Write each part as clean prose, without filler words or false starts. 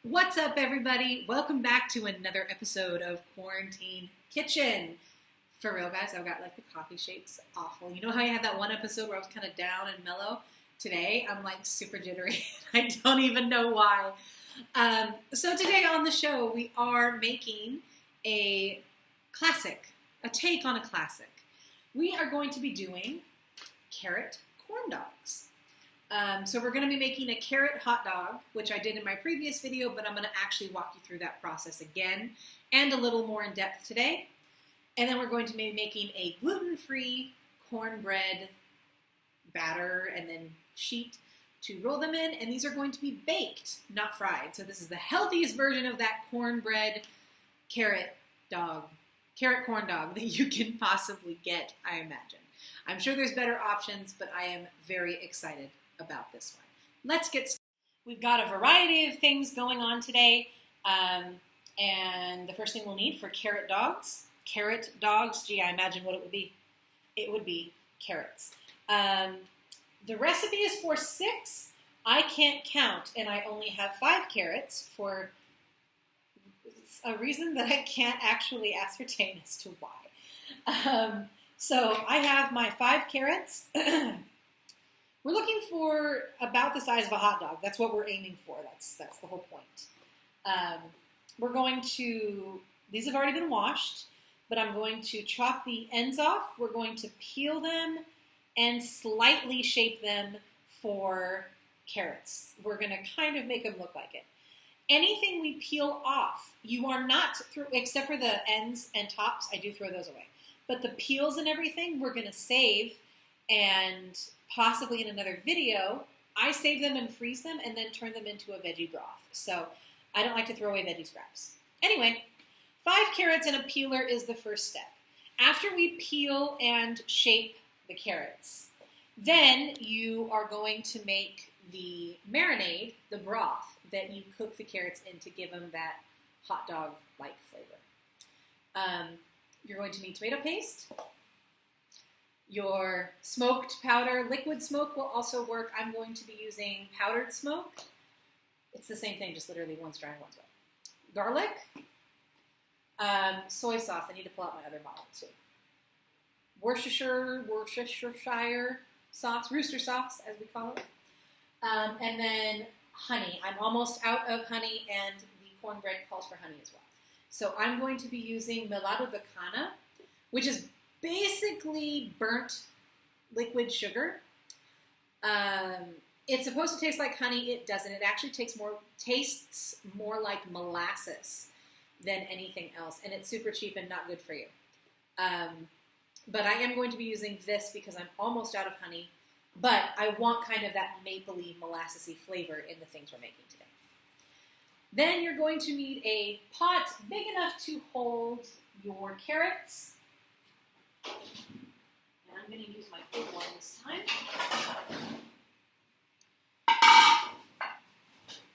What's up, everybody? Welcome back to another episode of Quarantine Kitchen. For real, guys, I've got like the coffee shakes awful. You know how I had that one episode where I was kind of down and mellow? Today, I'm like super jittery. I don't even know why. So today on the show, we are making a classic, a take on a classic. We are going to be doing carrot corn dogs. So we're going to be making a carrot hot dog, which I did in my previous video, but I'm going to actually walk you through that process again and a little more in depth today. And then we're going to be making a gluten-free cornbread batter and then sheet to roll them in. And these are going to be baked, not fried. So this is the healthiest version of that cornbread carrot corn dog that you can possibly get, I imagine. I'm sure there's better options, but I am very excited about this one. Let's get started. We've got a variety of things going on today, and the first thing we'll need for carrot dogs, gee, I imagine what it would be. It would be carrots. The recipe is for 6. I can't count, and I only have 5 carrots for a reason that I can't actually ascertain as to why. So I have my 5 carrots. We're looking for about the size of a hot dog. That's what we're aiming for. That's the whole point. We're going to, these have already been washed, but I'm going to chop the ends off. We're going to peel them and slightly shape them for carrots. We're going to kind of make them look like it. Anything we peel off, you are not, except for the ends and tops, I do throw those away. But the peels and everything, we're going to save, and possibly in another video, I save them and freeze them and then turn them into a veggie broth. So I don't like to throw away veggie scraps. Anyway, 5 carrots and a peeler is the first step. After we peel and shape the carrots, then you are going to make the marinade, the broth, that you cook the carrots in to give them that hot dog-like flavor. You're going to need tomato paste. Your smoked powder, liquid smoke will also work. I'm going to be using powdered smoke. It's the same thing, just literally one's dry and one's wet. Garlic, soy sauce. I need to pull out my other bottle too. Worcestershire sauce, rooster sauce as we call it. And then honey. I'm almost out of honey, and the cornbread calls for honey as well. So I'm going to be using melado de cana, which is basically burnt liquid sugar. It's supposed to taste like honey. It doesn't. It actually tastes more like molasses than anything else, and it's super cheap and not good for you. But I am going to be using this because I'm almost out of honey, but I want kind of that mapley, molassesy flavor in the things we're making today. Then you're going to need a pot big enough to hold your carrots. And I'm going to use my big one this time.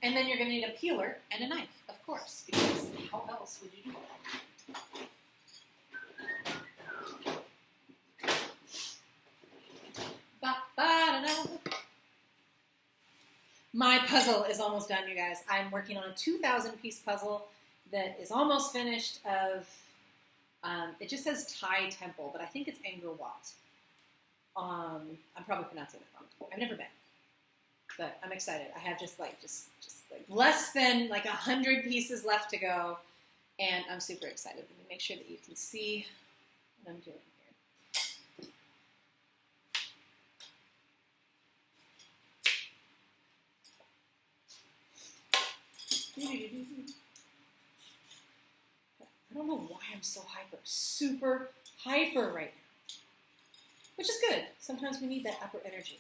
And then you're going to need a peeler and a knife, of course, because how else would you do that? My puzzle is almost done, you guys. I'm working on a 2,000-piece puzzle that is almost finished it just says Thai temple, but I think it's Angkor Wat. I'm probably pronouncing it wrong. I've never been, but I'm excited. I have just less than 100 pieces left to go, and I'm super excited. Let me make sure that you can see what I'm doing here. I don't know why I'm so super hyper right now, which is good. Sometimes we need that upper energy.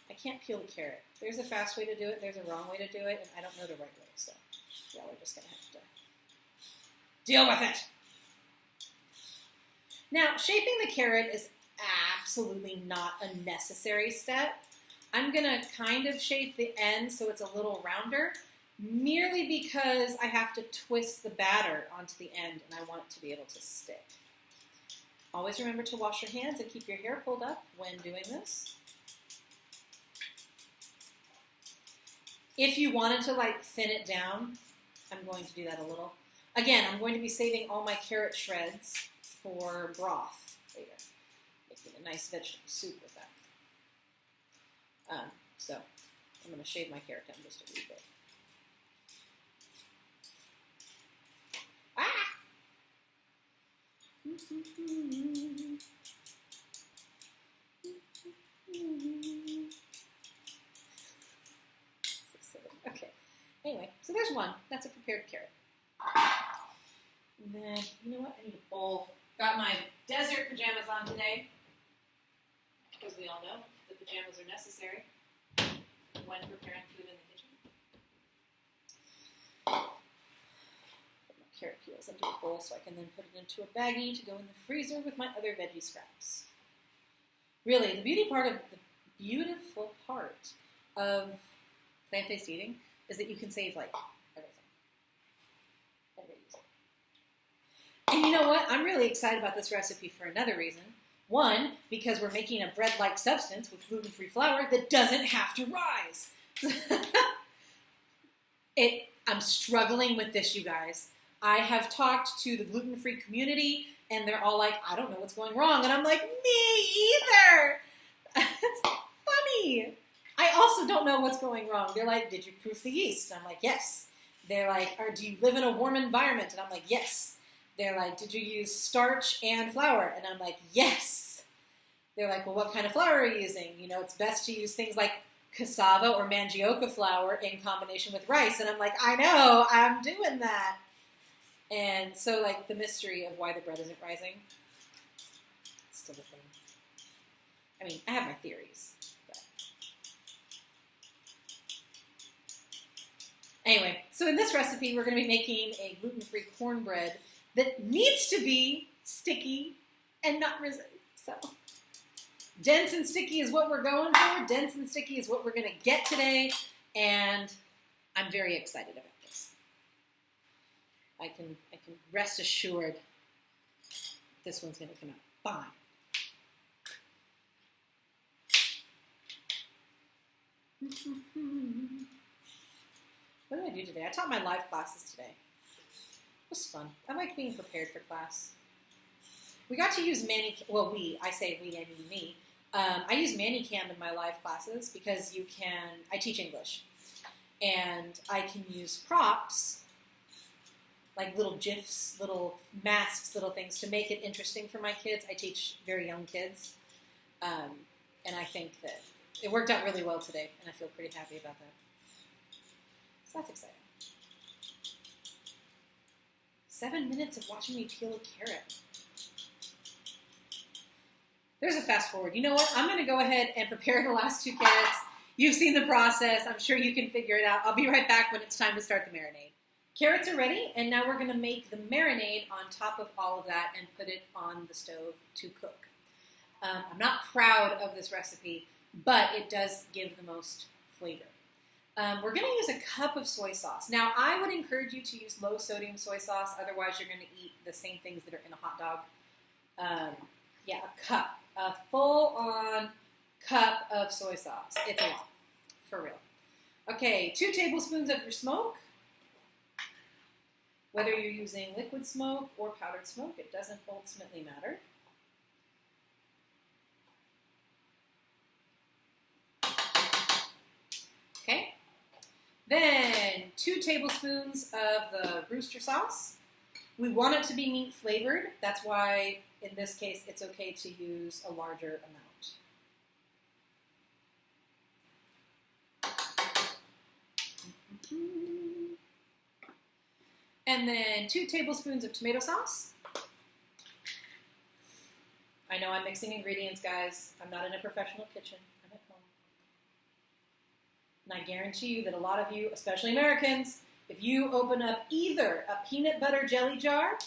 I can't peel the carrot. There's a fast way to do it. There's a wrong way to do it, and I don't know the right way, so y'all are just going to have to deal with it. Now, shaping the carrot is absolutely not a necessary step. I'm going to kind of shape the end so it's a little rounder, merely because I have to twist the batter onto the end and I want it to be able to stick. Always remember to wash your hands and keep your hair pulled up when doing this. If you wanted to like thin it down, I'm going to do that a little. Again, I'm going to be saving all my carrot shreds for broth later. Making a nice vegetable soup with that. So I'm going to shave my carrot down just a wee bit. Ah! Okay. Anyway, so there's one. That's a prepared carrot. And then, you know what? I need a bowl. Got my desert pajamas on today. Because we all know the pajamas are necessary when preparing food in the kitchen. Put my carrot peels into a bowl so I can then put it into a baggie to go in the freezer with my other veggie scraps. Really, the beautiful part of plant-based eating is that you can save like everything. And you know what? I'm really excited about this recipe for another reason. One, because we're making a bread-like substance with gluten-free flour that doesn't have to rise. I'm struggling with this, you guys. I have talked to the gluten-free community, and they're all like, I don't know what's going wrong. And I'm like, me either. It's funny. I also don't know what's going wrong. They're like, did you proof the yeast? And I'm like, yes. They're like, do you live in a warm environment? And I'm like, yes. They're like, did you use starch and flour? And I'm like, yes. They're like, well, what kind of flour are you using? You know, it's best to use things like cassava or mandioca flour in combination with rice. And I'm like, I know, I'm doing that. And so, like, the mystery of why the bread isn't rising, it's still a thing. I mean, I have my theories. But. Anyway, so in this recipe, we're going to be making a gluten-free cornbread that needs to be sticky and not risen. So, dense and sticky is what we're going for. Dense and sticky is what we're going to get today. And I'm very excited about this. I can rest assured this one's going to come out fine. What did I do today? I taught my live classes today. It was fun. I like being prepared for class. We got to use I say we, I mean me. I use Manicam in my live classes because I teach English. And I can use props, like little GIFs, little masks, little things to make it interesting for my kids. I teach very young kids. And I think that it worked out really well today, and I feel pretty happy about that. So that's exciting. 7 minutes of watching me peel a carrot. There's a fast forward. You know what? I'm going to go ahead and prepare the last 2 carrots. You've seen the process. I'm sure you can figure it out. I'll be right back when it's time to start the marinade. Carrots are ready, and now we're going to make the marinade on top of all of that and put it on the stove to cook. I'm not proud of this recipe, but it does give the most flavor. We're going to use a cup of soy sauce. Now, I would encourage you to use low-sodium soy sauce. Otherwise, you're going to eat the same things that are in a hot dog. A cup. A full-on cup of soy sauce. It's a lot, for real. Okay, 2 tablespoons of your smoke. Whether you're using liquid smoke or powdered smoke, it doesn't ultimately matter. Okay. Then 2 tablespoons of the rooster sauce. We want it to be meat flavored. That's why, in this case, it's okay to use a larger amount. And then 2 tablespoons of tomato sauce. I know I'm mixing ingredients, guys. I'm not in a professional kitchen. I'm at home. And I guarantee you that a lot of you, especially Americans, if you open up either a peanut butter jar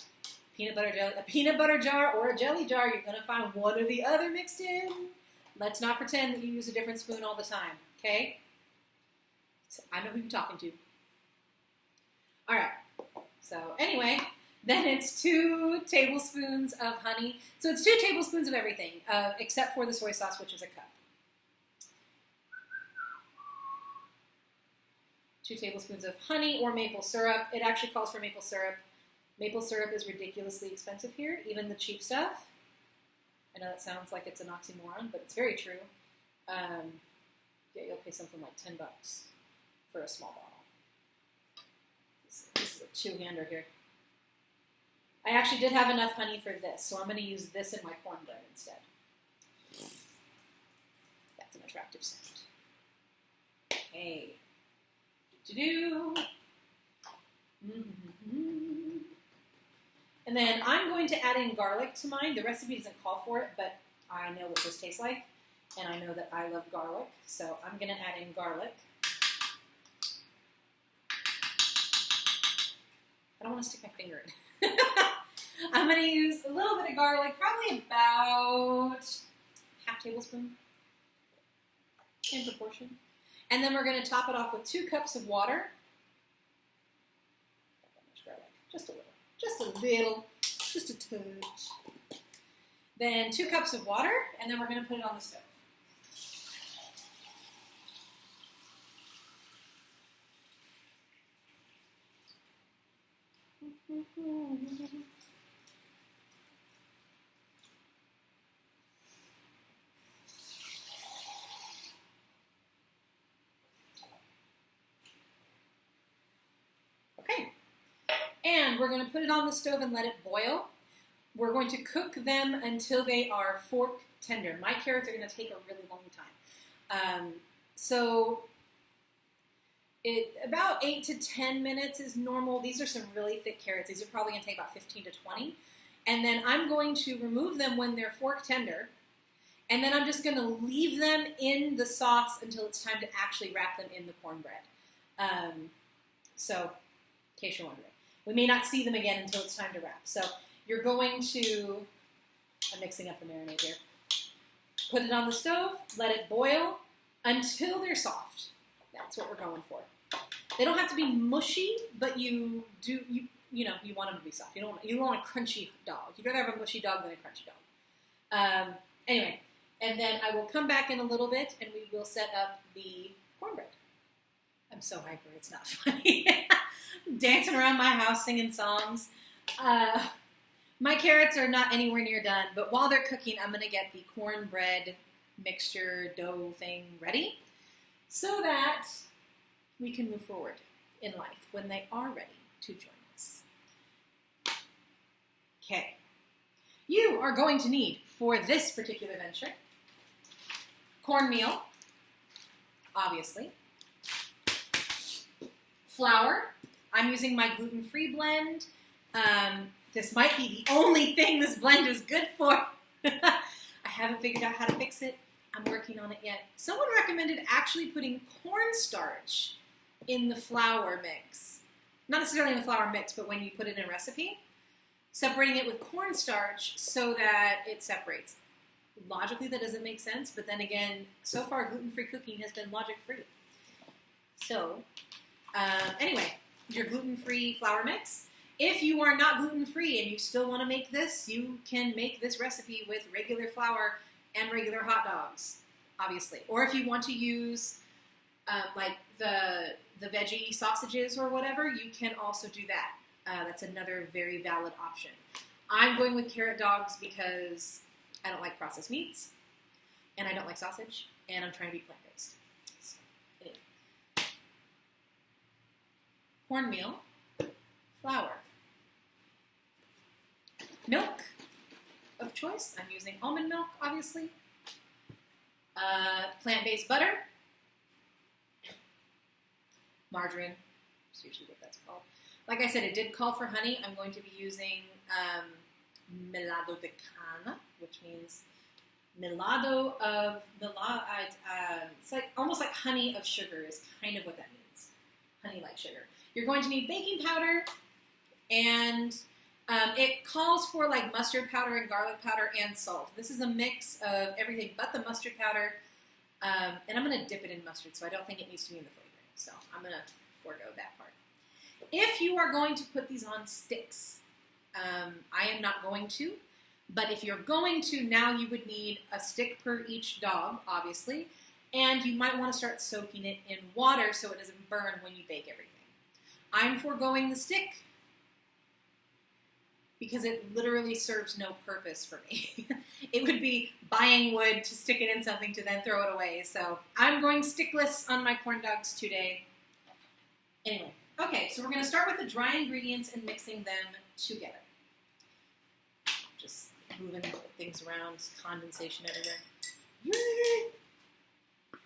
or a jelly jar, you're going to find one or the other mixed in. Let's not pretend that you use a different spoon all the time, okay? So I know who you're talking to. All right. So anyway, then it's 2 tablespoons of honey. So it's 2 tablespoons of everything, except for the soy sauce, which is a cup. 2 tablespoons of honey or maple syrup. It actually calls for maple syrup. Maple syrup is ridiculously expensive here, even the cheap stuff. I know that sounds like it's an oxymoron, but it's very true. Yeah, you'll pay something like $10 for a small bottle. This is a 2-hander here. I actually did have enough honey for this, so I'm going to use this in my cornbread instead. That's an attractive sound. Okay. And then I'm going to add in garlic to mine. The recipe doesn't call for it, but I know what this tastes like, and I know that I love garlic, so I'm going to add in garlic. I don't want to stick my finger in. I'm going to use a little bit of garlic, probably about half tablespoon in proportion. And then we're going to top it off with 2 cups of water. Not that much garlic, just a little. Just a little, just a touch. Then 2 cups of water, and then we're going to put it on the stove. Okay. And we're going to put it on the stove and let it boil. We're going to cook them until they are fork tender. My carrots are going to take a really long time. About 8 to 10 minutes is normal. These are some really thick carrots. These are probably going to take about 15 to 20. And then I'm going to remove them when they're fork tender. And then I'm just going to leave them in the sauce until it's time to actually wrap them in the cornbread. So, in case you're wondering. We may not see them again until it's time to wrap. So you're going to, I'm mixing up the marinade here. Put it on the stove, let it boil until they're soft. That's what we're going for. They don't have to be mushy, but you want them to be soft. You don't want a crunchy dog. You'd rather have a mushy dog than a crunchy dog. Anyway, and then I will come back in a little bit and we will set up the cornbread. I'm so hyper, it's not funny. I'm dancing around my house singing songs. My carrots are not anywhere near done, but while they're cooking, I'm going to get the cornbread mixture dough thing ready so that we can move forward in life when they are ready to join us. Okay. You are going to need, for this particular venture, cornmeal, obviously, flour. I'm using my gluten-free blend. This might be the only thing this blend is good for. I haven't figured out how to fix it. I'm working on it yet. Someone recommended actually putting cornstarch in the flour mix. Not necessarily in the flour mix, but when you put it in a recipe. Separating it with cornstarch so that it separates. Logically, that doesn't make sense, but then again, so far gluten-free cooking has been logic-free. So, anyway, your gluten-free flour mix. If you are not gluten-free and you still want to make this, you can make this recipe with regular flour and regular hot dogs, obviously. Or if you want to use like the veggie sausages or whatever, you can also do that. That's another very valid option. I'm going with carrot dogs because I don't like processed meats, and I don't like sausage, and I'm trying to be plant-based. So, anyway. Cornmeal, flour, milk of choice. I'm using almond milk, obviously. Plant-based butter, margarine. That's usually what that's called. Like I said, it did call for honey. I'm going to be using melado de cana, which means it's like almost like honey of sugar is kind of what that means. Honey like sugar. You're going to need baking powder, and it calls for like mustard powder and garlic powder and salt. This is a mix of everything but the mustard powder, and I'm going to dip it in mustard, so I don't think it needs to be in the flavoring. So I'm going to forego that part. If you are going to put these on sticks, I am not going to, but if you're going to, now you would need a stick per each dog, obviously, And you might want to start soaking it in water so it doesn't burn when you bake everything. I'm foregoing the stick because it literally serves no purpose for me. It would be buying wood to stick it in something to then throw it away. So I'm going stickless on my corn dogs today. Anyway, okay, so we're going to start with the dry ingredients and mixing them together. Just moving things around, condensation everywhere. Yay!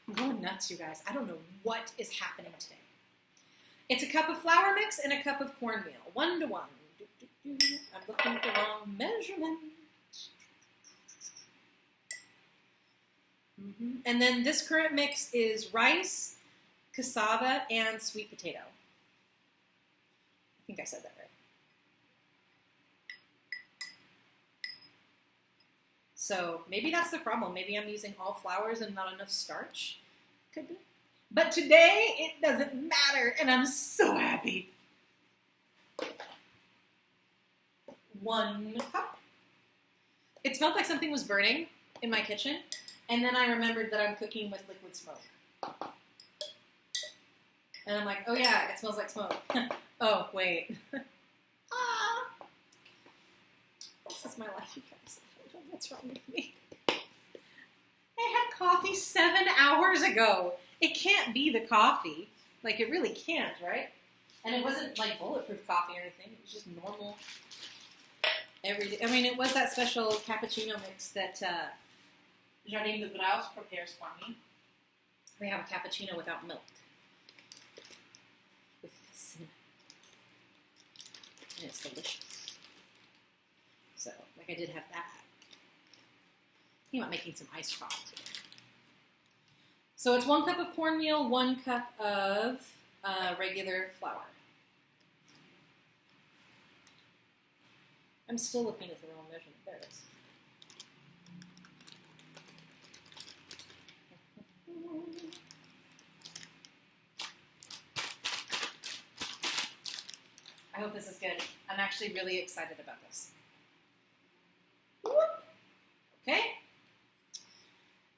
I'm going nuts, you guys. I don't know what is happening today. It's a cup of flour mix and a cup of cornmeal, 1 to 1. I'm looking at the wrong measurement. And then this current mix is rice, cassava, and sweet potato. I think I said that right. So maybe that's the problem. Maybe I'm using all flours and not enough starch. Could be. But today, it doesn't matter, and I'm so happy. 1 cup. It smelled like something was burning in my kitchen, and then I remembered that I'm cooking with liquid smoke. And I'm like, oh yeah, it smells like smoke. Oh, wait. This is my life, you guys. I don't know what's wrong with me. I had coffee 7 hours ago. It can't be the coffee. Like, it really can't, right? And it wasn't, like, bulletproof coffee or anything. It was just normal every day. I mean, it was that special cappuccino mix that Jardin de Graus prepares for me. We have a cappuccino without milk. With cinnamon. And it's delicious. So, like, I did have that. Thinking about making some iced coffee today. So it's 1 cup of cornmeal, 1 cup of regular flour. I'm still looking at the wrong measurement. There it is. I hope this is good. I'm actually really excited about this. Okay?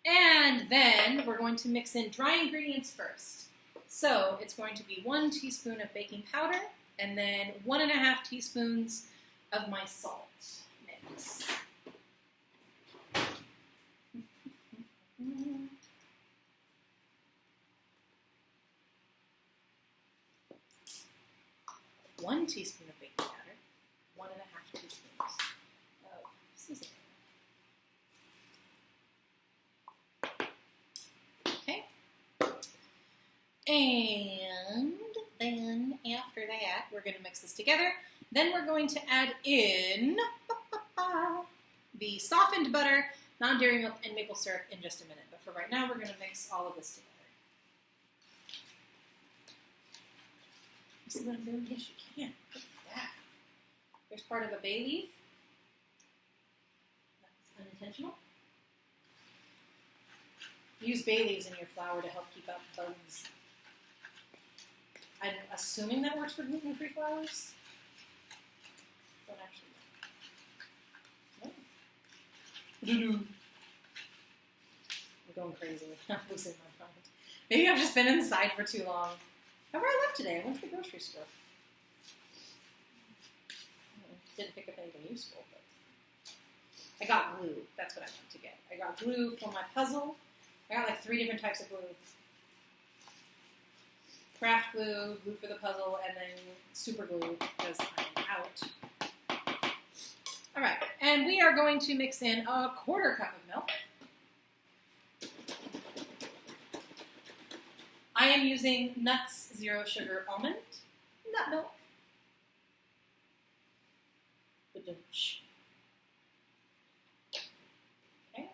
And then we're going to mix in dry ingredients first. So it's going to be 1 teaspoon of baking powder and then 1.5 teaspoons of my salt mix. One teaspoon of baking powder, 1.5 teaspoons of seasoning. Okay. And then after that, we're going to mix this together. Then we're going to add in the softened butter, non-dairy milk, and maple syrup in just a minute. But for right now, we're going to mix all of this together. You see what I'm doing? Yes, you can. Look at that. There's part of a bay leaf. That's unintentional. Use bay leaves in your flour to help keep out bugs. I'm assuming that works for gluten-free flours. Don't actually know. I'm going crazy. I'm losing my mind. Maybe I've just been inside for too long. How did I left today? I went to the grocery store. Didn't pick up anything useful, but I got glue. That's what I meant to get. I got glue for my puzzle. I got like 3 different types of glue. Craft glue, glue for the puzzle, and then super glue because I'm out. All right, and we are going to mix in 1/4 cup of milk. I am using Nuts Zero Sugar Almond nut milk. Ba-dum-tsh. Okay.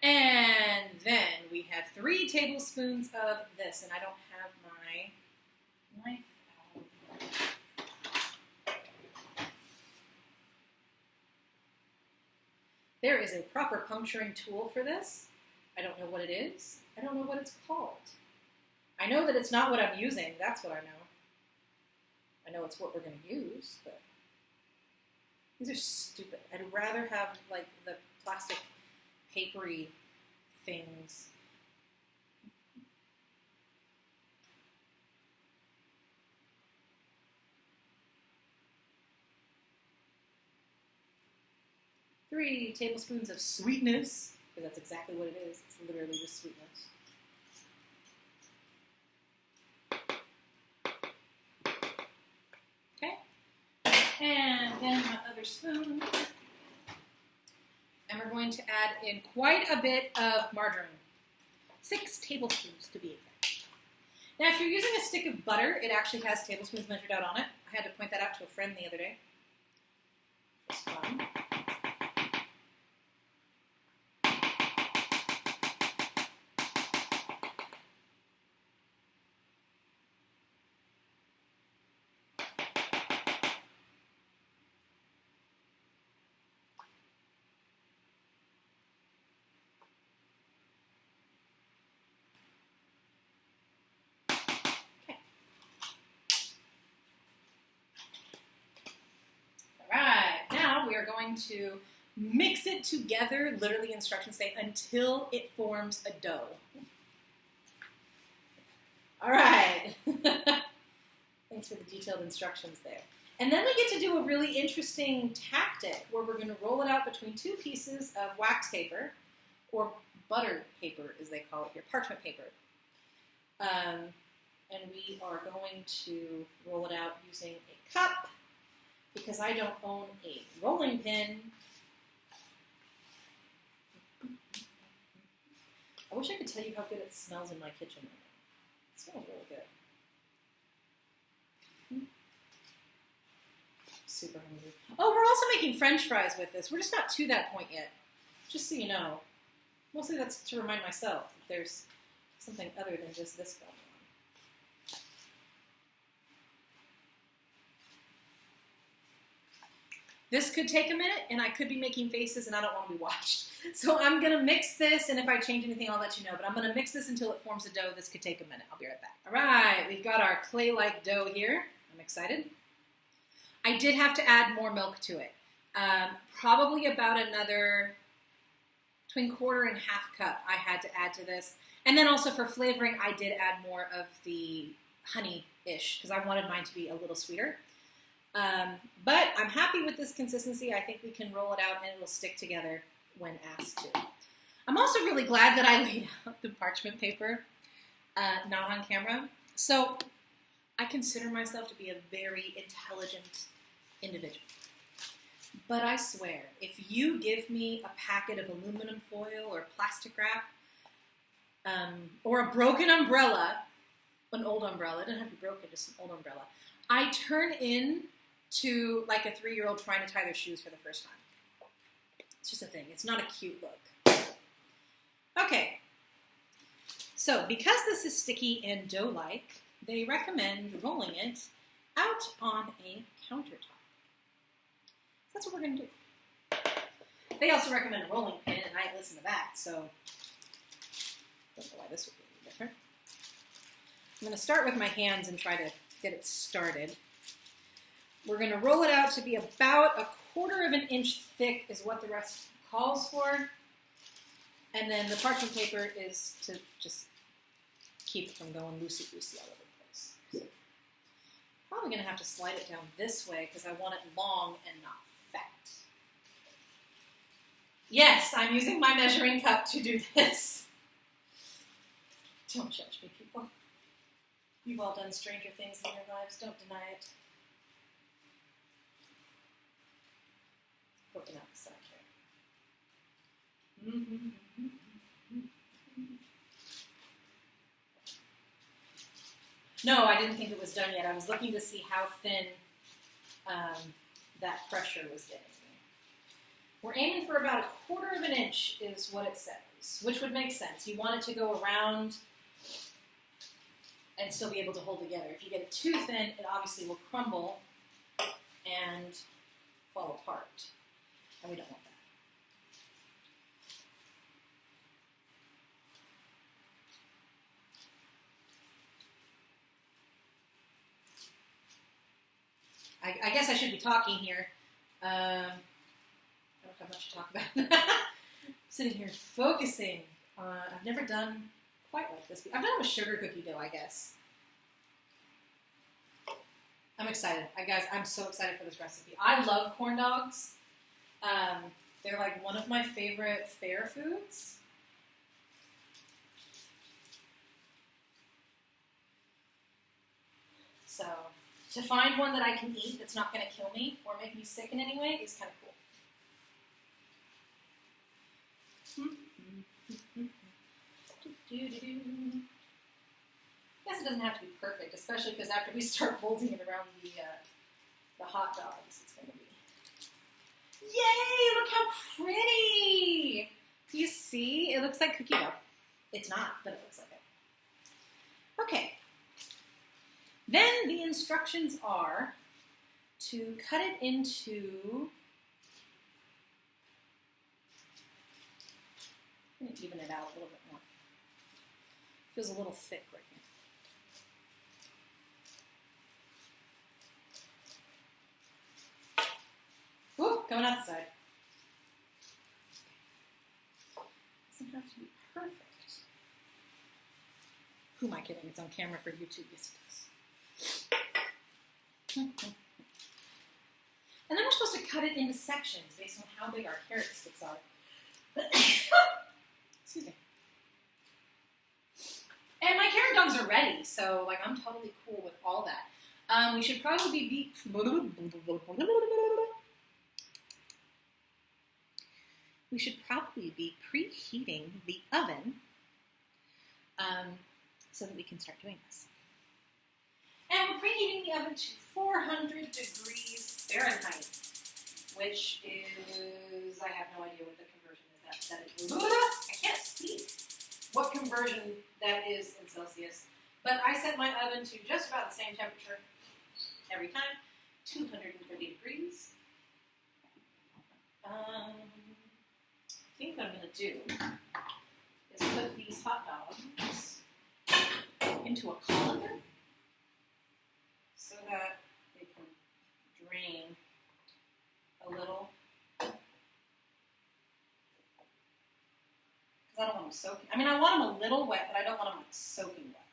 And then we have 3 tablespoons of this, and I don't have my knife out. There is a proper puncturing tool for this. I don't know what it is. I don't know what it's called. I know that it's not what I'm using. That's what I know. I know it's what we're going to use, but these are stupid. I'd rather have like the plastic papery things. Three tablespoons of sweetness, because that's exactly what it is. It's literally just sweetness. Okay. And then my other spoon. And we're going to add in quite a bit of margarine. 6 tablespoons to be exact. Now, if you're using a stick of butter, it actually has tablespoons measured out on it. I had to point that out to a friend the other day. It's fun. We are going to mix it together, literally instructions say, until it forms a dough. All right. Thanks for the detailed instructions there. And then we get to do a really interesting tactic where we're going to roll it out between 2 pieces of wax paper, or butter paper as they call it here, parchment paper. And we are going to roll it out using a cup, because I don't own a rolling pin. I wish I could tell you how good it smells in my kitchen right now. It smells really good. Super hungry. Oh, we're also making French fries with this. We're just not to that point yet. Just so you know. Mostly that's to remind myself that there's something other than just this going on. This could take a minute, and I could be making faces, and I don't want to be watched. So I'm going to mix this, and if I change anything, I'll let you know. But I'm going to mix this until it forms a dough. This could take a minute. I'll be right back. All right, we've got our clay-like dough here. I'm excited. I did have to add more milk to it. Probably about another between 1/4 and 1/2 cup I had to add to this. And then also for flavoring, I did add more of the honey-ish, because I wanted mine to be a little sweeter. But I'm happy with this consistency. I think we can roll it out and it will stick together when asked to. I'm also really glad that I laid out the parchment paper, not on camera. So I consider myself to be a very intelligent individual. But I swear, if you give me a packet of aluminum foil or plastic wrap, or a broken umbrella, an old umbrella, it doesn't have to be broken, just an old umbrella, I turn into like a 3-year-old trying to tie their shoes for the first time. It's just a thing. It's not a cute look. Okay. So because this is sticky and dough-like, they recommend rolling it out on a countertop. That's what we're going to do. They also recommend a rolling pin, and I listen to that, so I don't know why this would be any different. I'm going to start with my hands and try to get it started. We're going to roll it out to be about 1/4 of an inch thick is what the recipe calls for. And then the parchment paper is to just keep it from going loosey-goosey all over the place. So probably going to have to slide it down this way because I want it long and not fat. Yes, I'm using my measuring cup to do this. Don't judge me, people. You've all done stranger things in your lives. Don't deny it. Poking out the side here. No, I didn't think it was done yet. I was looking to see how thin that pressure was getting me. We're aiming for about 1/4 of an inch is what it says, which would make sense. You want it to go around and still be able to hold together. If you get it too thin, it obviously will crumble and fall apart. And we don't want that. I guess I should be talking here. I don't have much to talk about. sitting here focusing. I've never done quite like this. I've done it with sugar cookie dough, I guess. I'm excited. Guys, I'm so excited for this recipe. I love corn dogs. They're like one of my favorite fair foods. So to find one that I can eat that's not going to kill me or make me sick in any way is kind of cool. I guess it doesn't have to be perfect, especially because after we start molding it around the hot dogs, it's going to be... Yay! Look how pretty! Do you see? It looks like cookie dough. It's not, but it looks like it. Okay. Then the instructions are to cut it into... I'm going to even it out a little bit more. Feels a little thick right here. Ooh, going out the side. Doesn't have to be perfect. Who am I kidding? It's on camera for YouTube. Yes, it does. And then we're supposed to cut it into sections based on how big our carrot sticks are. Excuse me. And my carrot dogs are ready, so like I'm totally cool with all that. We should probably be preheating the oven so that we can start doing this. And we're preheating the oven to 400 degrees Fahrenheit, which is, I have no idea what the conversion is. That is, I can't speak what conversion that is in Celsius. But I set my oven to just about the same temperature every time, 230 degrees. I think what I'm going to do is put these hot dogs into a colander so that they can drain a little. Because I don't want them soaking. I mean, I want them a little wet, but I don't want them like soaking wet.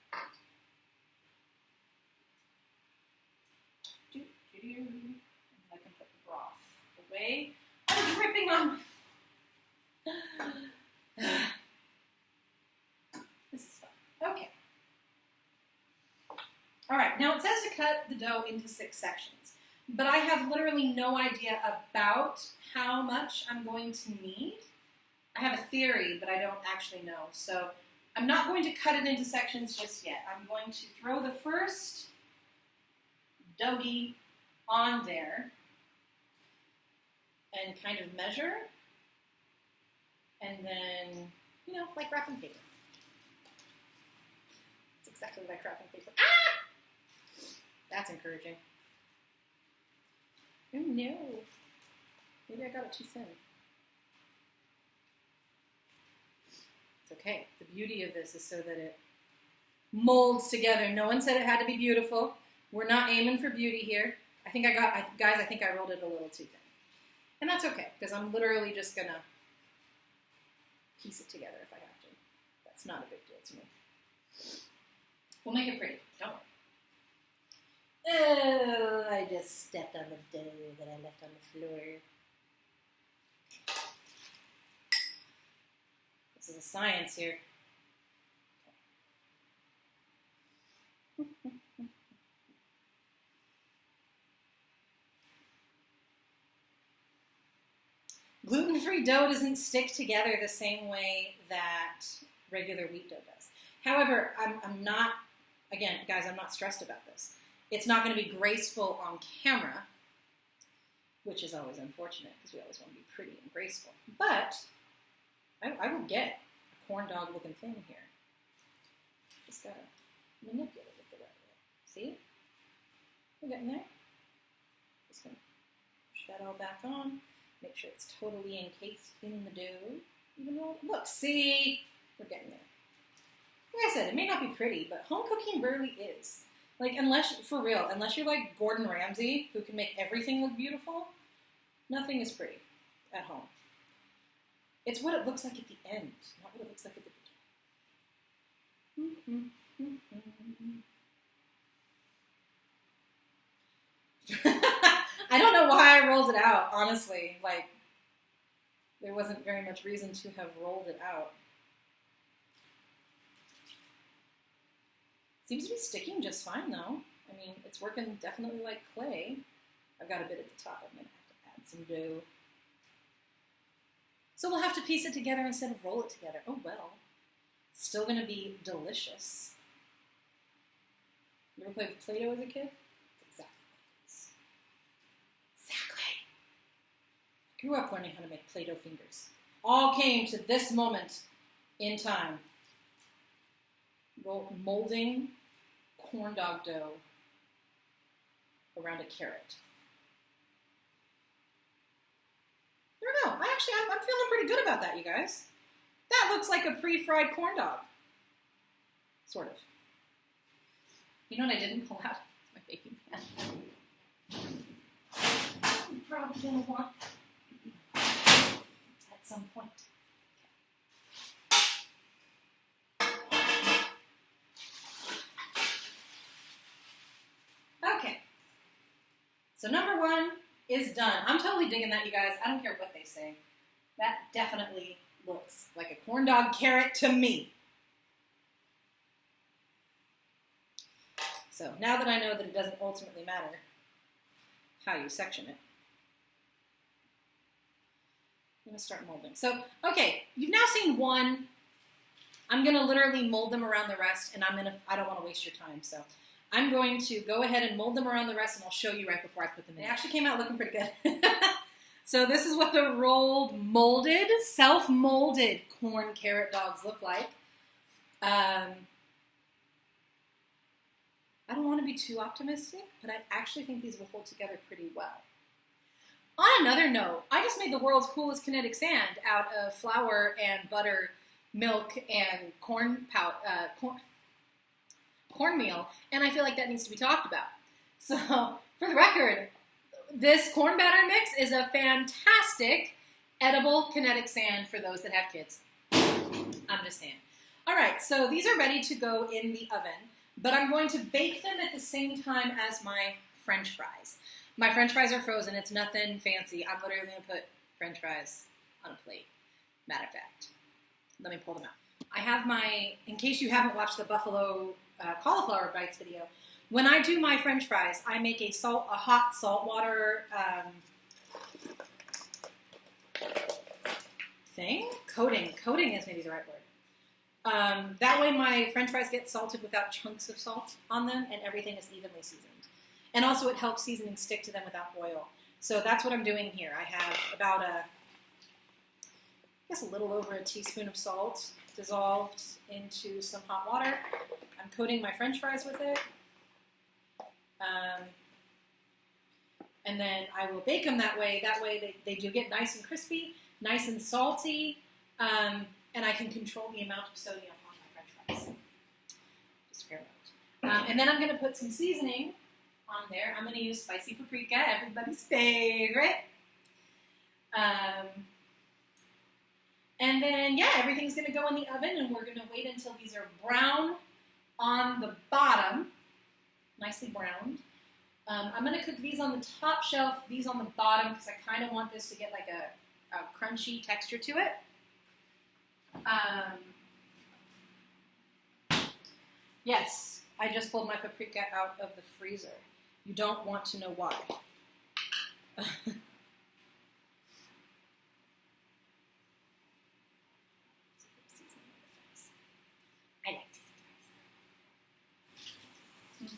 And I can put the broth away. I'm dripping on my This is fun. Okay. All right, now it says to cut the dough into 6 sections, but I have literally no idea about how much I'm going to need. I have a theory, but I don't actually know. So I'm not going to cut it into sections just yet. I'm going to throw the first doughy on there and kind of measure, and then, you know, like wrapping paper. It's exactly like wrapping paper. Ah! That's encouraging. Oh no. Maybe I got it too thin. It's okay. The beauty of this is so that it molds together. No one said it had to be beautiful. We're not aiming for beauty here. I think I think I rolled it a little too thin. And that's okay, because I'm literally just going to piece it together if I have to. That's not a big deal to me. We'll make it pretty. Don't worry. Oh, I just stepped on the dough that I left on the floor. This is a science here. Gluten-free dough doesn't stick together the same way that regular wheat dough does. However, I'm not, again, guys, I'm not stressed about this. It's not going to be graceful on camera, which is always unfortunate because we always want to be pretty and graceful. But I will get a corn dog looking thing here. Just got to manipulate it the right way. See? We're getting there. Just going to push that all back on. Make sure it's totally encased in the dough. Even though, look, see? We're getting there. Like I said, it may not be pretty, but home cooking rarely is. Like, for real, unless you're like Gordon Ramsay, who can make everything look beautiful, nothing is pretty at home. It's what it looks like at the end, not what it looks like at the beginning. I don't know why I rolled it out, honestly. Like, there wasn't very much reason to have rolled it out. Seems to be sticking just fine, though. I mean, it's working definitely like clay. I've got a bit at the top. I'm going to have to add some dough. So we'll have to piece it together instead of roll it together. Oh, well. It's still going to be delicious. You ever played with Play-Doh as a kid? Exactly. Exactly. I grew up learning how to make Play-Doh fingers. All came to this moment in time. Molding corn dog dough around a carrot. There we go. I'm feeling pretty good about that, you guys. That looks like a pre-fried corn dog. Sort of. You know what I didn't pull out? My baking pan. You're probably going to want at some point. Okay. So number 1 is done. I'm totally digging that, you guys. I don't care what they say. That definitely looks like a corn dog carrot to me. So now that I know that it doesn't ultimately matter how you section it, I'm going to start molding. So, okay, you've now seen one. I'm going to literally mold them around the rest, and I don't want to waste your time, so I'm going to go ahead and mold them around the rest, and I'll show you right before I put them in. They actually came out looking pretty good. So this is what the rolled, molded, self-molded corn carrot dogs look like. I don't want to be too optimistic, but I actually think these will hold together pretty well. On another note, I just made the world's coolest kinetic sand out of flour and butter, milk, and cornmeal, and I feel like that needs to be talked about. So, for the record, this corn batter mix is a fantastic edible kinetic sand for those that have kids. I'm just saying. All right, so these are ready to go in the oven, but I'm going to bake them at the same time as my French fries. My French fries are frozen. It's nothing fancy. I'm literally going to put French fries on a plate. Matter of fact. Let me pull them out. I have my, in case you haven't watched the Buffalo cauliflower bites video, when I do my French fries, I make a hot saltwater thing? Coating is maybe the right word. That way my French fries get salted without chunks of salt on them, and everything is evenly seasoned. And also it helps seasoning stick to them without oil. So that's what I'm doing here. I have about a little over a teaspoon of salt dissolved into some hot water. I'm coating my French fries with it. And then I will bake them that way. That way they do get nice and crispy, nice and salty, and I can control the amount of sodium on my French fries. Just a fair amount. And then I'm going to put some seasoning on there. I'm going to use spicy paprika, everybody's favorite. And then, yeah, everything's going to go in the oven, and we're going to wait until these are brown on the bottom, nicely browned. I'm going to cook these on the top shelf, these on the bottom, because I kind of want this to get like a crunchy texture to it. Yes, I just pulled my paprika out of the freezer. You don't want to know why. I like seasoned fries.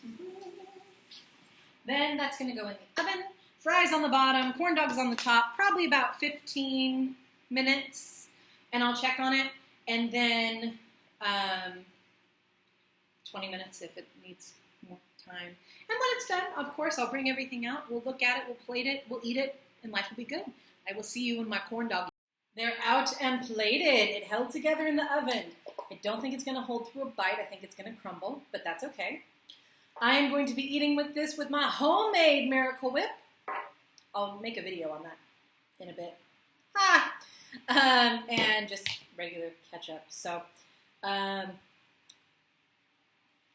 Then that's going to go in the oven. Fries on the bottom, corn dogs on the top, probably about 15 minutes. And I'll check on it. And then 20 minutes if it needs more time. And when it's done, of course, I'll bring everything out. We'll look at it, we'll plate it, we'll eat it, and life will be good. I will see you in my corn dog. They're out and plated. It held together in the oven. I don't think it's going to hold through a bite. I think it's going to crumble, but that's okay. I'm going to be eating with this with my homemade Miracle Whip. I'll make a video on that in a bit. and just regular ketchup. So I'm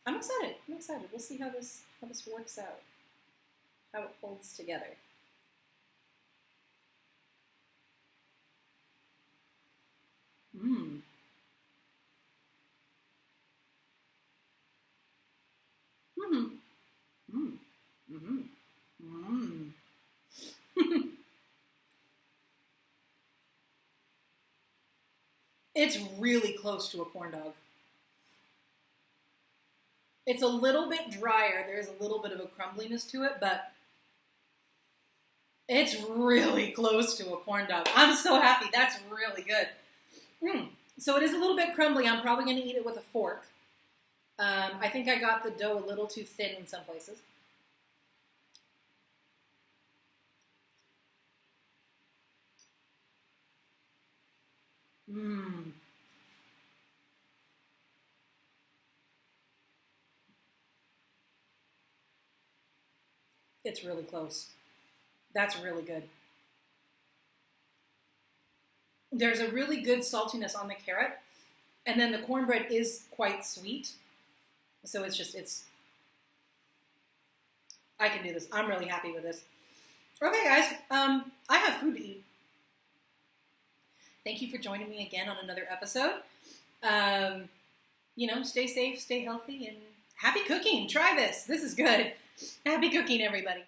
excited. I'm excited. We'll see how this works out, how it holds together. Mmm. Mm-hmm. Mm. Mm-hmm. Mm. It's really close to a corn dog. It's a little bit drier. There's a little bit of a crumbliness to it, but it's really close to a corn dog. I'm so happy. That's really good. Mm. So it is a little bit crumbly. I'm probably going to eat it with a fork. I think I got the dough a little too thin in some places. Mmm. It's really close. That's really good. There's a really good saltiness on the carrot, and then the cornbread is quite sweet. So I can do this. I'm really happy with this. Okay, guys, I have food to eat. Thank you for joining me again on another episode. Stay safe, stay healthy, and happy cooking. Try this. This is good. Happy cooking, everybody.